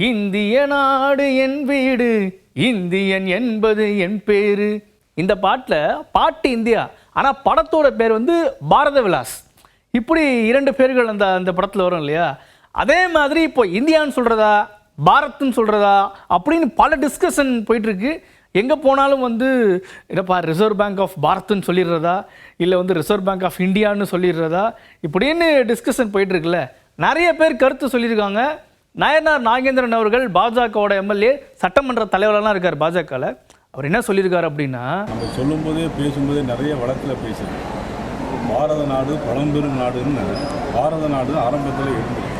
இந்திய நாடு என் வீடு, இந்தியன் என்பது என் பேரு. இந்த பாட்டு இந்தியா, ஆனால் படத்தோட பேர் வந்து பாரத விலாஸ். இப்படி 2 பேர்கள் அந்த படத்தில் வரும் இல்லையா? அதே மாதிரி இப்போ இந்தியான்னு சொல்கிறதா பாரத்ன்னு சொல்கிறதா அப்படின்னு பல டிஸ்கஷன் போயிட்டுருக்கு. எங்கே போனாலும் வந்து என்னப்பா ரிசர்வ் பேங்க் ஆஃப் பாரத்ன்னு சொல்லிடுறதா, இல்லை வந்து ரிசர்வ் பேங்க் ஆஃப் இந்தியான்னு சொல்லிடுறதா, இப்படின்னு டிஸ்கஷன் போயிட்டுருக்குல்ல. நிறைய பேர் கருத்து சொல்லியிருக்காங்க. நயனார் நாகேந்திரன் அவர்கள் பாஜகவோட எம்எல்ஏ, சட்டமன்ற தலைவரெல்லாம் இருக்கார் பாஜகவில். அவர் என்ன சொல்லியிருக்காரு அப்படின்னா, நம்ம சொல்லும்போதே பேசும்போதே நிறைய வழக்கில் பேசுகிறோம். பாரத நாடு பழம்பெரும் நாடுன்னு பாரத நாடு ஆரம்பத்தில் இருந்தது.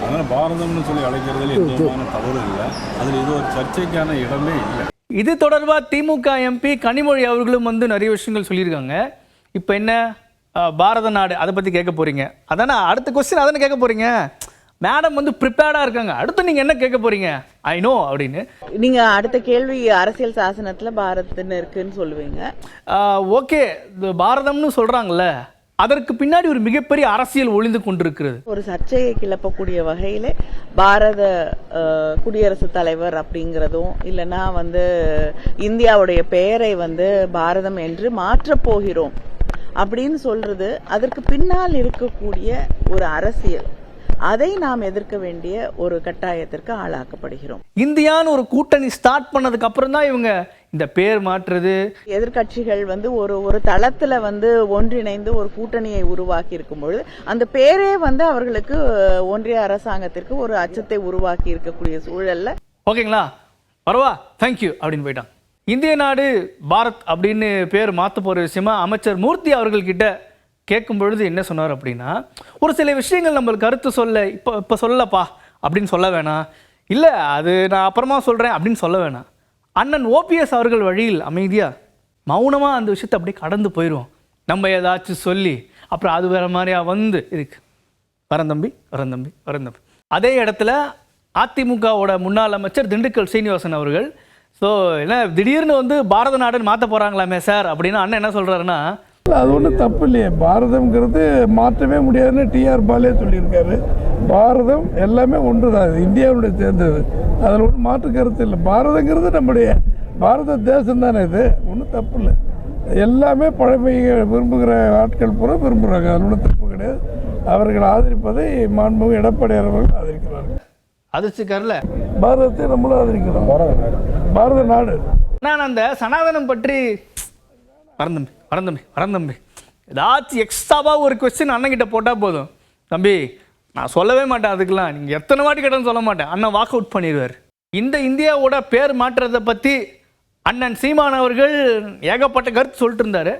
அதனால் பாரதம்னு சொல்லி அழைக்கிறதுல எந்த விதமான தவறும் இல்லை. அதில் இது ஒரு சர்ச்சைக்கான இடமே இல்லை. இது தொடர்பாக திமுக எம்பி கனிமொழி அவர்களும் வந்து நிறைய விஷயங்கள் சொல்லியிருக்காங்க. இப்போ என்ன பாரத நாடு அதை பற்றி கேட்க போகிறீங்க, அதானே அடுத்த கொஸ்டின் அதானே கேட்க போகிறீங்க. மேடம் வந்து ப்ரிப்பேர்டாக இருக்காங்க, அடுத்து நீங்கள் என்ன கேட்க போகிறீங்க ஐ நோ அப்படின்னு. நீங்கள் அடுத்த கேள்வி அரசியல் சாசனத்தில் பாரத்னு இருக்குன்னு சொல்லுவீங்க. ஓகே, இந்த பாரதம்னு சொல்கிறாங்கல்ல, அதற்கு பின்னாடி ஒரு மிகப்பெரிய அரசியல் ஒளிந்து கொண்டிருக்கிறது. ஒரு சர்ச்சையை கிளப்பக்கூடிய வகையில் பாரத குடியரசுத் தலைவர் அப்படிங்கிறதும், இல்லைன்னா வந்து இந்தியாவுடைய பெயரை வந்து பாரதம் என்று மாற்றப் போகிறோம் அப்படின்னு சொல்றது, அதற்கு பின்னால் இருக்கக்கூடிய ஒரு அரசியல், அதை நாம் எதிர்க்க வேண்டிய ஒரு கட்டாயத்திற்கு ஆளாக்கப்படுகிறோம். இந்தியான்னு ஒரு கூட்டணி ஸ்டார்ட் பண்ணதுக்கு அப்புறம் தான் இவங்க இந்த பேர் மாற்றுறது. எதிர்கட்சிகள் வந்து ஒரு தளத்துல வந்து ஒன்றிணைந்து ஒரு கூட்டணியை உருவாக்கி இருக்கும் பொழுது அந்த பேரே வந்து அவர்களுக்கு ஒன்றிய அரசாங்கத்திற்கு ஒரு அச்சத்தை உருவாக்கி இருக்கக்கூடிய சூழல்ல, ஓகேங்களா பரவா தேங்க்யூ அப்படின்னு போயிட்டான். இந்திய நாடு பாரத் அப்படின்னு பேர் மாற்ற போற விஷயமா அமைச்சர் மூர்த்தி அவர்கள்கிட்ட கேட்கும் பொழுது என்ன சொன்னார் அப்படின்னா, ஒரு சில விஷயங்கள் நம்மளுக்கு கருத்து சொல்ல இப்போ சொல்லப்பா அப்படின்னு சொல்ல வேணாம், இல்லை அது நான் அப்புறமா சொல்கிறேன் அப்படின்னு சொல்ல வேணாம். அண்ணன் ஓபிஎஸ் அவர்கள் வழியில் அமைதியாக மௌனமாக அந்த விஷயத்தை அப்படியே கடந்து போயிடுவோம். நம்ம ஏதாச்சும் சொல்லி அப்புறம் அது வேறு மாதிரியா வந்து இருக்கு வரந்தம்பி. அதே இடத்துல அதிமுகவோட முன்னாள் அமைச்சர் திண்டுக்கல் சீனிவாசன் அவர்கள், ஸோ என்ன திடீர்னு வந்து பாரத நாடுன்னு மாற்ற போகிறாங்களாமே சார் அப்படின்னு அண்ணன் என்ன சொல்கிறாருன்னா, அது ஒன்றும் தப்பு இல்லையே, பாரதம்ங்கிறது மாற்றவே முடியாதுன்னு டிஆர் பாலே சொல்லியிருக்காரு. பாரதம் எல்லாமே ஒன்று தான், அது இந்தியாவுடைய சேர்ந்தது, அதில் ஒன்றும் மாற்று கருத்து இல்லை. பாரதங்கிறது நம்முடைய பாரத தேசம் தானே, இது ஒன்றும் தப்பு இல்லை. எல்லாமே பழமையை விரும்புகிற ஆட்கள் பூரா விரும்புகிறாங்க, அதில் ஒன்றும் தப்பு கிடையாது. அவர்கள் ஆதரிப்பதை மாண்புமிகு எடப்பாடியார் அவர்கள் ஆதரிக்கிறார்கள். அதிர்ச்சிக்காரில் பாரதத்தை நம்மளும் ஆதரிக்கிறோம். பாரத நாடு. நான் அந்த சனாதனம் பற்றி வரந்தம்பி ஏதாச்சும் எக்ஸ்ட்ராவாக ஒரு கொஸ்டின் அண்ணன்கிட்ட போட்டால் போதும், தம்பி நான் சொல்லவே மாட்டேன், அதுக்கெல்லாம் நீங்கள் எத்தனை வாட்டி கேட்டாலும் சொல்ல மாட்டேன், அண்ணன் வாக் அவுட் பண்ணிடுவார். இந்த இந்தியாவோட பேர் மாற்றத்தை பற்றி அண்ணன் சீமான் அவர்கள் ஏகப்பட்ட கருத்து சொல்லிட்டு இருந்தாரு.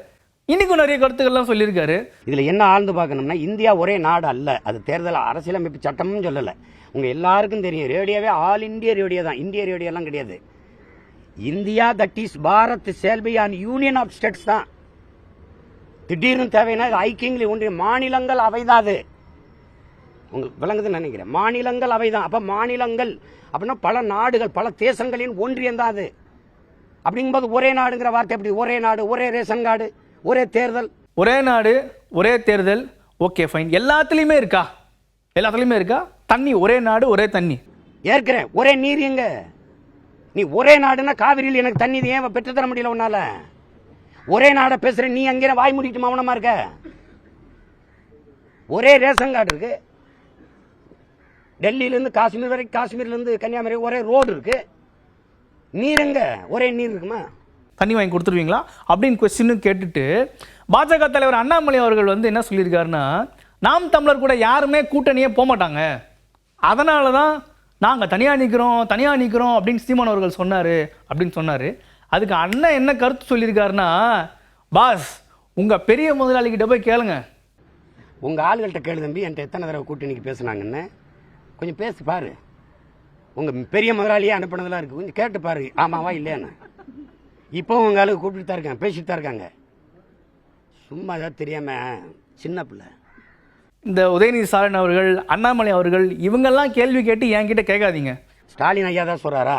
இன்னைக்கும் நிறைய கருத்துக்கள்லாம் சொல்லியிருக்காரு. இதில் என்ன ஆழ்ந்து பார்க்கணும்னா, இந்தியா ஒரே நாடு அல்ல, அது தேர்தல் அரசியலமைப்பு சட்டமும் சொல்லலை. உங்கள் எல்லாருக்கும் தெரியும், ரேடியோவே ஆல் இந்தியா ரேடியோ தான், இந்திய ரேடியோலாம் கிடையாது. India that is Bharat shall be an union of states தான். திடீர்னு தேவைன்னா ஐக்கியங்களை ஒன்றிய மாநிலங்கள் அவைதான். அது உங்களுக்கு விளங்குதுன்னு நினைக்கிறேன். மாநிலங்கள் அவைதான். அப்ப மாநிலங்கள் அப்படின்னா பல நாடுகள் பல தேசங்களின் ஒன்றியம் தான் அது. அப்படிங்கும்போது ஒரே நாடுங்கிற வார்த்தை எப்படி? ஒரே நாடு, ஒரே ரேஷன் கார்டு, ஒரே தேர்தல். ஒரே நாடு ஒரே தேர்தல், ஓகே ஃபைன். எல்லாத்துலேயுமே இருக்கா? எல்லாத்துலேயுமே இருக்கா? தண்ணி ஒரே நாடு ஒரே தண்ணி ஏற்கிறேன். ஒரே நீர் எங்க? நீ ஒரே நாடுன்னா காவிரியில் எனக்கு தண்ணி ஏன் பெற்று தர முடியல உன்னால? ஒரே நாடை பேசுற நீ அங்கே வாய் மூடிட்டு மௌனமா இருக்க. ஒரே ரேஷன் கார்டு இருக்கு, டெல்லியிலேருந்து காஷ்மீர் வரைக்கும், காஷ்மீர்லேருந்து கன்னியாகுமரி ஒரே ரோடு இருக்கு. நீர் எங்க? ஒரே நீர் இருக்குமா? தண்ணி வாங்கி கொடுத்துருவீங்களா அப்படின்னு கொஸ்டின் கேட்டுட்டு பாஜக தலைவர் அண்ணாமலை அவர்கள் வந்து என்ன சொல்லியிருக்காருன்னா, நாம் தமிழர் கூட யாருமே கூட்டணியே போக மாட்டாங்க, அதனால தான் நாங்கள் தனியாக நிற்கிறோம் அப்படின்னு சீமான் அவர்கள் சொன்னார். அதுக்கு அண்ணன் என்ன கருத்து சொல்லியிருக்காருன்னா, பாஸ் உங்கள் பெரிய முதலாளிகிட்ட போய் கேளுங்க. உங்கள் ஆளுகள்கிட்ட கேளு தம்பி, என்கிட்ட எத்தனை தடவை கூட்டணிக்கு பேசுனாங்கன்னு கொஞ்சம் பேசி பாரு. உங்கள் பெரிய முதலாளியே அனுப்பினதெல்லாம் இருக்குது, கொஞ்சம் கேட்டு பாரு ஆமாவா இல்லையான்னு. இப்போ உங்கள் ஆளுக்கு கூப்பிட்டு தான் இருக்காங்க, பேசிட்டு தான் இருக்காங்க. சும்மா ஏதாவது தெரியாமல் சின்ன பிள்ளை. இந்த உதயநிதி ஸ்டாலின் அவர்கள், அண்ணாமலை அவர்கள் இவங்கெல்லாம் கேள்வி கேட்டு என்கிட்ட கேட்காதீங்க. ஸ்டாலின் ஐயா தான் சொல்கிறாரா,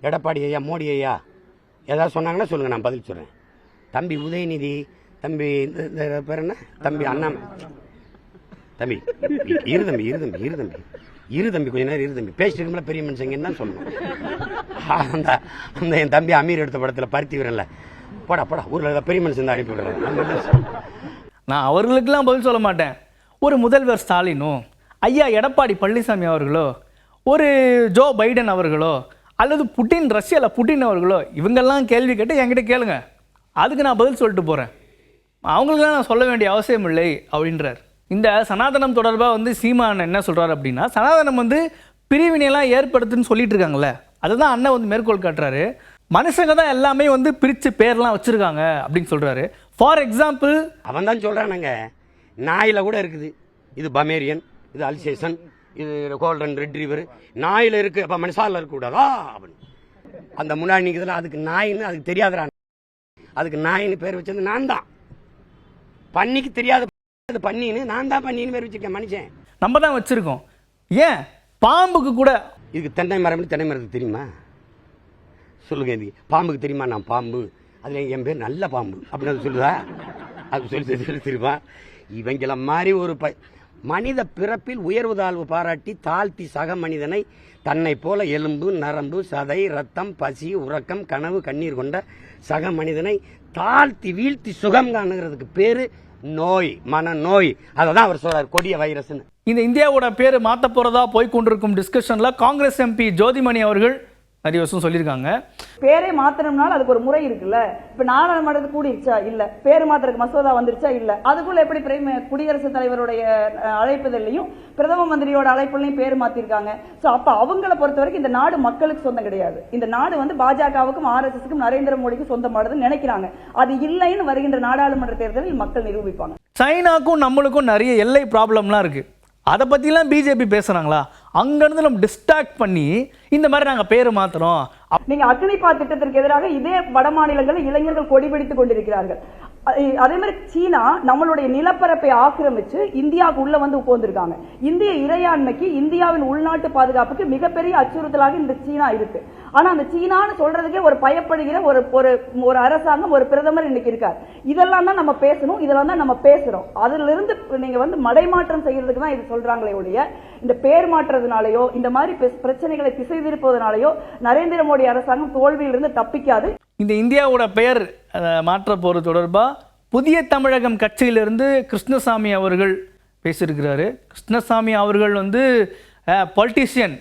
எடப்பாடி ஐயா, மோடி ஐயா ஏதாவது சொன்னாங்கன்னா சொல்லுங்கள், நான் பதில் சொல்கிறேன். தம்பி உதயநிதி, தம்பி இந்த பேர் என்ன, தம்பி தம்பி இரு தம்பி இரு தம்பி இரு தம்பி இரு தம்பி கொஞ்ச நேரம் இரு தம்பி பேசிட்டு இருக்கோம்ல பெரிய மனுஷங்கன்னு தான் சொல்லணும். அந்த அந்த என் தம்பி அமீர் எடுத்த படத்தில் பருத்தி விரல போடா போடா ஊரில் பெரிய மனுஷன் தான் அனுப்பி விடுறாங்க. நான் அவர்களுக்கெல்லாம் பதில் சொல்ல மாட்டேன். ஒரு முதல்வர் ஸ்டாலினோ, ஐயா எடப்பாடி பழனிசாமி அவர்களோ, ஒரு ஜோ பைடன் அவர்களோ, அல்லது புட்டின், ரஷ்யாவில் புட்டின் அவர்களோ, இவங்கெல்லாம் கேள்வி கேட்டு என்கிட்ட கேளுங்க, அதுக்கு நான் பதில் சொல்லிட்டு போகிறேன். அவங்களுக்குலாம் நான் சொல்ல வேண்டிய அவசியம் இல்லை அப்படின்றார். இந்த சனாதனம் தொடர்பாக வந்து சீமான் என்ன சொல்கிறார் அப்படின்னா, சனாதனம் வந்து பிரிவினையெல்லாம் ஏற்படுத்துன்னு சொல்லிட்டு இருக்காங்கல்ல, அதுதான் அண்ணன் வந்து மேற்கோள் காட்டுறாரு. மனுஷங்க தான் எல்லாமே வந்து பிரித்து பேர்லாம் வச்சுருக்காங்க அப்படின்னு சொல்கிறாரு. ஃபார் எக்ஸாம்பிள் அவன் தான் சொல்கிறானுங்க, நாயில் கூட இருக்குது, இது பமேரியன், இது அல்சேஷன், இது கோல்டன் ரெட்ரீவர், நாயில் இருக்குது, அப்போ மனுஷாவில் இருக்கக்கூடாதா அப்படின்னு. அந்த முன்னாடி நிற்கிறதுல அதுக்கு நாயின்னு அதுக்கு தெரியாதுடா, அதுக்கு நாயின்னு பேர் வச்சது நான் தான். பன்னிக்கு தெரியாத பன்னின்னு நான் தான் பன்னின்னு பேர் வச்சிருக்கேன். மனுஷன் நம்ம தான் வச்சுருக்கோம். ஏன் பாம்புக்கு கூட இதுக்கு தென்னை மரம், தென்னை மரத்துக்கு தெரியுமா சொல்லுங்க? இது பாம்புக்கு தெரியுமா நான் பாம்பு, அதில் என் பேர் நல்ல பாம்பு அப்படின்னு அது சொல்லுதா? அது சொல்லி தெரியுமா? இவங்கள மாதிரி ஒரு மனித பிறப்பில் உயர்வு தாழ்வு பாராட்டி தாழ்த்தி சக மனிதனை தன்னை போல எலும்பு நரம்பு சதை ரத்தம் பசி உறக்கம் கனவு கண்ணீர் கொண்ட சக மனிதனை தாழ்த்தி வீழ்த்தி சுகம் காணுகிறதுக்கு பேரு நோய், மனநோய். அதை தான் அவர் சொல்றார் கொடிய வைரஸ்ன்னு. இந்த இந்தியாவோட பேர் மாற்ற போகிறதா போய் கொண்டிருக்கும் டிஸ்கஷனில் காங்கிரஸ் எம்பி ஜோதிமணி அவர்கள் நிறைய வருஷம் சொல்லியிருக்காங்க. பேரை மாத்தணும்னால அதுக்கு ஒரு முறை இருக்குல்ல. இப்ப நாடாளுமன்றத்துக்கு கூடிருச்சா இல்ல, பேர் மாத்திரக்கு மசோதா வந்துருச்சா இல்ல, அதுக்குள்ள எப்படி குடியரசுத் தலைவருடைய அழைப்புதல்லையும் பிரதம மந்திரியோட அழைப்புலையும் பேர் மாத்திருக்காங்க. சோ அப்ப அவங்கள பொறுத்த வரைக்கும் இந்த நாடு மக்களுக்கு சொந்தம் கிடையாது. இந்த நாடு வந்து பாஜகவுக்கும் RSSக்கும் நரேந்திர மோடிக்கும் சொந்தமானதுன்னு நினைக்கிறாங்க. அது இல்லைன்னு வருகின்ற நாடாளுமன்ற தேர்தலில் மக்கள் நிரூபிப்பாங்க. சைனாக்கும் நம்மளுக்கும் நிறைய எல்லை ப்ராப்ளம்லாம் இருக்கு. அதை பற்றிலாம் பிஜேபி பேசுகிறாங்களா? அங்கேருந்து நம்ம டிஸ்ட்ராக்ட் பண்ணி இந்த மாதிரி நாங்கள் பேர் மாற்றுறோம். நீங்க அக்னிபா திட்டத்திற்கு எதிராக இதே வட மாநிலங்களில் இளைஞர்கள் கொடிபிடித்துக் கொண்டிருக்கிறார்கள். அதே மாதிரி சீனா நம்மளுடைய நிலப்பரப்பை ஆக்கிரமிச்சு இந்தியாவுக்கு உள்ள வந்து உட்கார்ந்திருக்காங்க. இந்திய இறையாண்மைக்கு, இந்தியாவின் உள்நாட்டு பாதுகாப்புக்கு மிகப்பெரிய அச்சுறுத்தலாக இந்த சீனா இருக்கு. ஆனா அந்த சீனான்னு சொல்றதுக்கே ஒரு பயப்படுகிற ஒரு அரசாங்கம், ஒரு பிரதமர் இன்னைக்கு இருக்கார். இதெல்லாம் தான் நம்ம பேசணும், இதெல்லாம் தான் நம்ம பேசுறோம். அதுல இருந்து நீங்க வந்து மடைமாற்றம் செய்யறதுக்கு தான் இது சொல்றாங்களே ஒழிய, இந்த பேர் மாற்றதுனாலயோ இந்த மாதிரி பிரச்சனைகளை திசை திருப்பதனாலயோ நரேந்திர மோடி அரசாங்கம் தோல்வியிலிருந்து தப்பிக்காது. இந்த இந்தியாவோட பெயர் மாற்ற போகிறது தொடர்பாக புதிய தமிழகம் கட்சியிலிருந்து கிருஷ்ணசாமி அவர்கள் பேசியிருக்கிறாரு. கிருஷ்ணசாமி அவர்கள் வந்து பொலிட்டீஷியன்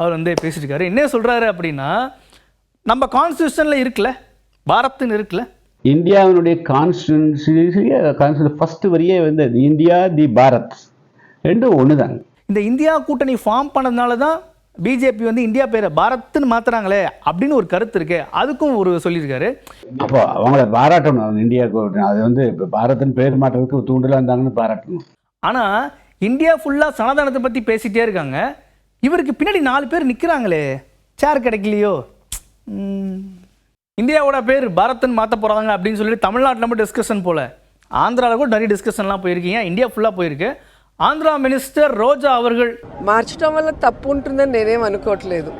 அவர் வந்து பேசியிருக்காரு. என்ன சொல்கிறாரு அப்படின்னா, நம்ம கான்ஸ்டியூஷனில் இருக்குல்ல, பாரத்னு இருக்குல்ல, இந்தியாவினுடைய கான்ஸ்டியூஷன் ஃபர்ஸ்ட் வரியே வந்து இந்தியா தி பாரத் ரெண்டும் ஒன்று தான். இந்த இந்தியா கூட்டணி ஃபார்ம் பண்ணதுனால தான் பிஜேபி வந்து இந்தியா பேரை பாரத்னு மாத்துறாங்களே அப்படின்னு ஒரு கருத்து இருக்கு. அதுக்கும் ஒரு சொல்லியிருக்காரு. அப்போ அவங்கள பாராட்டணும், இந்தியா கூட்டணி அது வந்து இப்போ பாரத்னு பேர் மாற்றதுக்கு தூண்டலாக இருந்தாங்கன்னு பாராட்டணும். ஆனால் இந்தியா ஃபுல்லாக சனாதனத்தை பற்றி பேசிகிட்டே இருக்காங்க. இவருக்கு பின்னாடி 4 பேர் நிற்கிறாங்களே, சேர் கிடைக்கலையோ. இந்தியாவோட பேர் பாரத்னு மாற்ற போகிறாங்க அப்படின்னு சொல்லிட்டு தமிழ்நாட்டில் மட்டும் டிஸ்கஷன் போல, ஆந்திராவில் கூட நிறைய டிஸ்கஷன்லாம் போயிருக்கீங்க, இந்தியா ஃபுல்லாக போயிருக்கு. ఆంధ్ర మినిస్టర్ రోజా అవர்கள் మార్చడం వల్ల తప్పు ఉంటుందని నేనేం అనుకోవట్లేదు.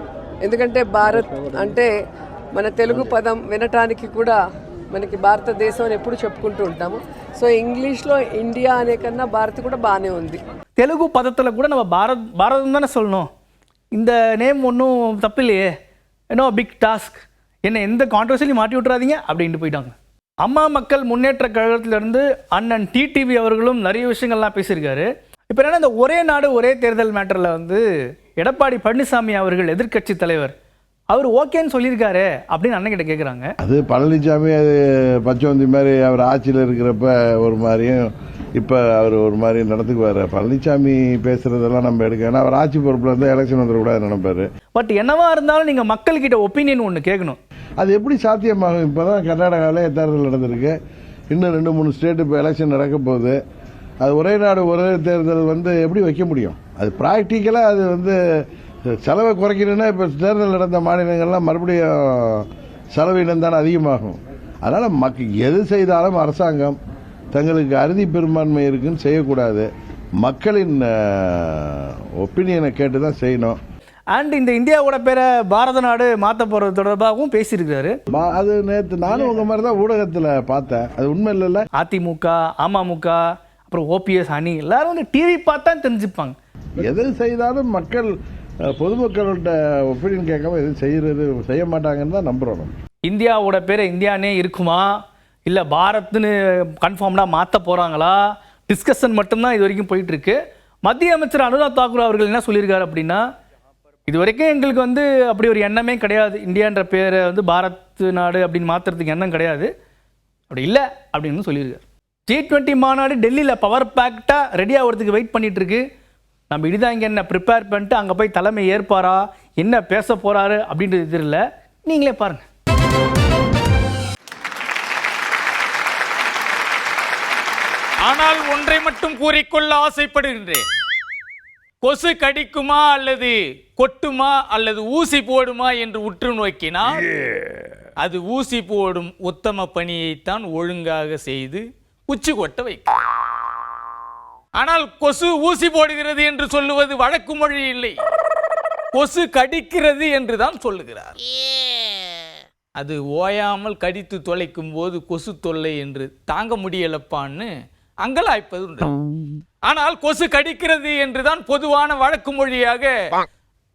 ఎందుకంటే భారత్ అంటే మన తెలుగు పదం వినటానికి కూడా మనకి భారతదేశం అని ఎప్పుడు చెప్పుకుంటూ ఉంటాము. సో ఇంగ్లీష్లో ఇండియా అనే కన్నా భారత్ కూడా బాగానే ఉంది. తెలుగు పదத்தில் கூட நம்ம பாரதம் தானே சொல்லணும். இந்த நேம் ஒன்றும் தப்பு இல்லையே, ஏன்னோ பிக் டாஸ்க், என்ன எந்த கான்ட்ரவர்சிலையும் மாட்டி விட்டுறாதீங்க அப்படின்ட்டு போயிட்டாங்க. அம்மா மக்கள் முன்னேற்ற கழகத்திலிருந்து அண்ணன் டிடிவி அவர்களும் நிறைய விஷயங்கள்லாம் பேசியிருக்காரு. இப்போ என்னன்னா, இந்த ஒரே நாடு ஒரே தேர்தல் மேட்டரில் வந்து எடப்பாடி பழனிசாமி அவர்கள் எதிர்க்கட்சி தலைவர் அவர் ஓகேன்னு சொல்லியிருக்காரு அப்படின்னு அண்ணன்கிட்ட கேட்குறாங்க. அது பழனிசாமி அது பச்சவந்தி மாதிரி அவர் ஆட்சியில் இருக்கிறப்ப ஒரு மாதிரியும் இப்போ அவர் ஒரு மாதிரி நடந்துக்குவார். பழனிசாமி பேசுறதெல்லாம் நம்ம எடுக்க, ஏன்னா அவர் ஆட்சி பொறுப்பில் இருந்தால் எலெக்ஷன் வந்துடக்கூடாது நினைப்பாரு. பட் என்னவா இருந்தாலும் நீங்கள் மக்கள்கிட்ட ஒப்பீனியன் ஒன்று கேட்கணும். அது எப்படி சாத்தியமாகும்? இப்போ தான் கர்நாடகாவில் தேர்தல் நடந்திருக்கு, இன்னும் 2-3 ஸ்டேட்டு இப்போ எலெக்ஷன் நடக்க போகுது. அது ஒரே நாடு ஒரே தேர்தல் வந்து எப்படி வைக்க முடியும்? அது ப்ராக்டிக்கலாக அது வந்து செலவை குறைக்கணும்னா இப்போ தேர்தல் நடந்த மாநிலங்கள்லாம் மறுபடியும் செலவினம் தானே அதிகமாகும். அதனால் எது செய்தாலும் அரசாங்கம் தங்களுக்கு அறுதி பெரும்பான்மை இருக்குன்னு செய்யக்கூடாது, மக்களின் ஒப்பீனியனை கேட்டு தான் செய்யணும். அண்ட் இந்த இந்தியாவோட பேரை பாரத நாடு மாற்ற போகிறது தொடர்பாகவும் பேசியிருக்கிறாரு. அது நேற்று நானும் உங்க மாதிரி தான் ஊடகத்தில் பார்த்தேன், அது உண்மை இல்லைல்ல. அதிமுக, அமமுக, அப்புறம் ஓபிஎஸ் அணி எல்லாரும் வந்து டிவி பார்த்தா தெரிஞ்சுப்பாங்க. எது செய்தாலும் மக்கள் பொதுமக்களோட ஒப்பீனியன் கேட்காம எதுவும் செய்ய மாட்டாங்கன்னு தான் நம்புகிறோம். இந்தியாவோட பேரை இந்தியானே இருக்குமா இல்லை பாரத்னு கன்ஃபார்ம்டாக மாற்ற போகிறாங்களா, டிஸ்கஷன் மட்டும்தான் இது வரைக்கும் போயிட்டுருக்கு. மத்திய அமைச்சர் அனுராக் தாக்கூர் அவர்கள் என்ன சொல்லியிருக்காரு அப்படின்னா, இது வரைக்கும் எங்களுக்கு வந்து அப்படி ஒரு எண்ணமே கிடையாது, இந்தியான்ற பேரை வந்து பாரத் நாடு அப்படின்னு மாற்றுறதுக்கு எண்ணம் கிடையாது, அப்படி இல்லை அப்படின்னு சொல்லியிருக்காரு. G20 மாநாடு டெல்லியில் பவர் பேக்டாக ரெடி ஆகிறதுக்கு வெயிட் பண்ணிட்டு இருக்கு. நம்ம இடிதான் இங்கே என்ன ப்ரிப்பேர் பண்ணிட்டு அங்கே போய் தலைமை ஏற்பாரா, என்ன பேச போகிறாரு அப்படின்றது தெரியல. நீங்களே பாருங்கள். ஆனால் ஒன்றை மட்டும் கூறிக்கொள்ள ஆசைப்படுகின்றேன். கொசு கடிக்குமா அல்லது கொட்டுமா அல்லது ஊசி போடுமா என்று உற்று நோக்கினால் அது ஊசி போடும் உத்தம பணியைத்தான் ஒழுங்காக செய்து உச்சி கொட்ட வைக்கும். ஆனால் கொசு ஊசி போடுகிறது என்று சொல்லுவது வழக்கு மொழி இல்லை, கொசு கடிக்கிறது என்று தான் சொல்லுகிறார். அது ஓயாமல் கடித்து தொலைக்கும் போது கொசு தொல்லை என்று தாங்க முடியலப்பான்னு அங்கலாய்ப்பது உண்டு. ஆனால் கொசு கடிக்கிறது என்றுதான் பொதுவான வழக்கு மொழியாக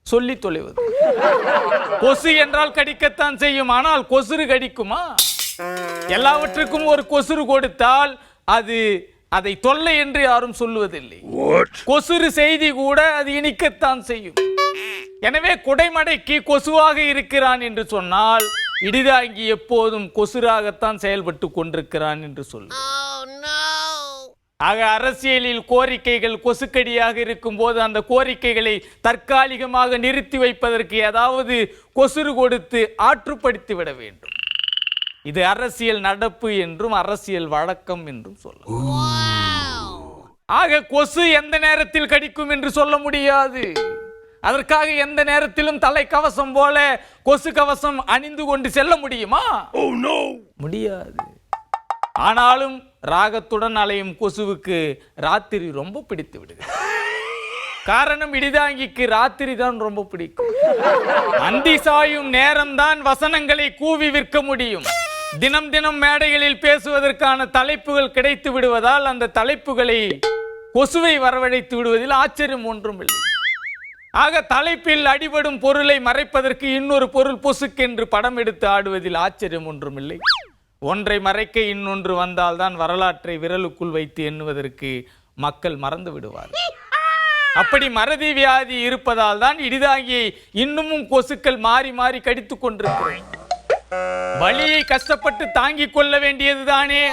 சொல்லி தொலைவது. கொசு என்றால் கடிக்கத்தான் செய்யும், ஆனால் கொசுறு கடிக்குமா? எல்லாவற்றுக்கும் ஒரு கொசுறு கொடுத்தால் அதை தொல்லை என்று யாரும் சொல்லுவதில்லை. கொசுறு செய்தி கூட அது இனிக்கத்தான் செய்யும். எனவே குடைமடைக்கு கொசுவாக இருக்கிறான் என்று சொன்னால் இடிதாங்கி எப்போதும் கொசுராகத்தான் செயல்பட்டு கொண்டிருக்கிறான் என்று சொல்லு. ஆக அரசியலில் கோரிக்கைகள் கொசுக்கடியாக இருக்கும் போது அந்த கோரிக்கைகளை தற்காலிகமாக நிறுத்தி வைப்பதற்கு ஏதாவது கொசுறு கொடுத்து ஆற்றுப்படுத்தி விட வேண்டும். இது அரசியல் நடப்பு என்றும் அரசியல் வழக்கம் என்றும் சொல்லலாம். ஆக கொசு எந்த நேரத்தில் கடிக்கும் என்று சொல்ல முடியாது. அதற்காக எந்த நேரத்திலும் தலைக்கவசம் போல கொசு கவசம் அணிந்து கொண்டு செல்ல முடியுமா? முடியாது. ஆனாலும் ராகத்துடன் அலையும் கொசுவுக்கு ராத்திரி ரொம்ப பிடித்து விடுகிறது. காரணம், இடிதாங்கிக்கு ராத்திரி தான் ரொம்ப பிடிக்கும். அந்தி சாயும் நேரம்தான் வசனங்களை கூவி விற்க முடியும். தினம் தினம் மேடைகளில் பேசுவதற்கான தலைப்புகள் கிடைத்து விடுவதால் அந்த தலைப்புகளை கொசுவை வரவழைத்து விடுவதில் ஆச்சரியம் ஒன்றும் இல்லை. ஆக தலைப்பில் அடிபடும் பொருளை மறைப்பதற்கு இன்னொரு பொருள் பொசுக்கென்று படம் எடுத்து ஆடுவதில் ஆச்சரியம் ஒன்றும் இல்லை. ஒன்றை மறைக்க இன்னொன்று வந்தால்தான் வரலாற்றை விரலுக்குள் வைத்து எண்ணுவதற்கு மக்கள் மறந்து விடுவார்கள். அப்படி மறதி வியாதி இருப்பதால் தான் இடிதாங்கியை இன்னமும் கொசுக்கள் மாறி மாறி கடித்து கொண்டிருக்கிறேன். வலியை கஷ்டப்பட்டு தாங்கிக் கொள்ள வேண்டியதுதானே.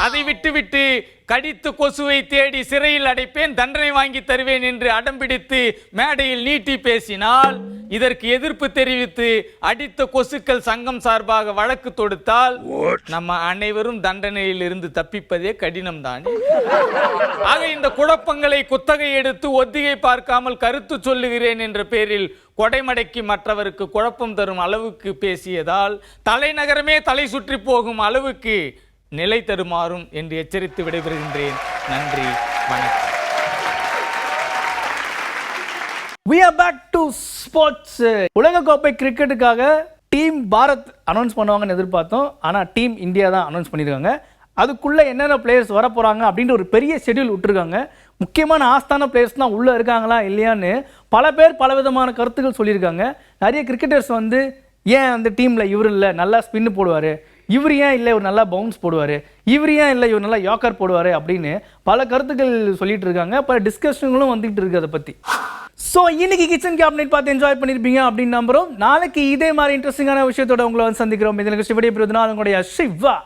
அதை விட்டுவிட்டு கடித்து கொசுவை தேடி சிறையில் அடைப்பேன், தண்டனை வாங்கி தருவேன் என்று அடம்பிடித்து மேடையில் நீட்டி பேசினால், இதற்கு எதிர்ப்பு தெரிவித்து அடித்த கொசுக்கள் சங்கம் சார்பாக வழக்கு தொடுத்தால் நம்ம அனைவரும் தண்டனையில் இருந்து தப்பிப்பதே கடினம் தானே. ஆக இந்த குழப்பங்களை குத்தகை எடுத்து ஒத்திகை பார்க்காமல் கருத்து சொல்லுகிறேன் என்ற பேரில் கொடைமடைக்கு மற்றவருக்கு குழப்பம் தரும் அளவுக்கு பேசியதால் தலைநகரமே தலை சுற்றி போகும் அளவுக்கு நிலை தருமாறும் என்று எச்சரித்து விடைபெறுகின்றேன். நன்றி, வணக்கம். We are back to sports. உலகக்கோப்பை கிரிக்கெட்டுக்காக டீம் பாரத் அனௌன்ஸ் பண்ணுவாங்கன்னு எதிர்பார்த்தோம். ஆனால் டீம் இந்தியா தான் அனௌன்ஸ் பண்ணியிருக்காங்க. அதுக்குள்ளே என்னென்ன பிளேயர்ஸ் வர போகிறாங்க அப்படின்ற ஒரு பெரிய ஷெட்யூல் விட்டுருக்காங்க. முக்கியமான ஆஸ்தான பிளேயர்ஸ் தான் உள்ளே இருக்காங்களா இல்லையான்னு பல பேர் பல விதமான கருத்துக்கள் சொல்லியிருக்காங்க. நிறைய கிரிக்கெட்டர்ஸ் வந்து ஏன் அந்த டீமில் இவர் இல்லை, நல்லா ஸ்பின்னு போடுவார், இவர் ஏன் இல்லை இவர் நல்லா பவுன்ஸ் போடுவார், இவர் ஏன் இல்லை இவர் நல்லா யாக்கர் போடுவார் அப்படின்னு பல கருத்துக்கள் சொல்லிட்டு இருக்காங்க. பல டிஸ்கஷன்களும் வந்துகிட்டு இருக்கு அதை பற்றி. ஸோ இன்னைக்கு கிச்சன் கேபினெட் பார்த்து என்ஜாய் பண்ணியிருப்பீங்க அப்படின்னு நம்புகிறோம். நாளைக்கு இதே மாதிரி இன்ட்ரெஸ்டிங்கான விஷயத்தோட உங்களை வந்து சந்திக்கிறோம். இதில் விடைபெறுவதுனா உங்களுடைய சிவா.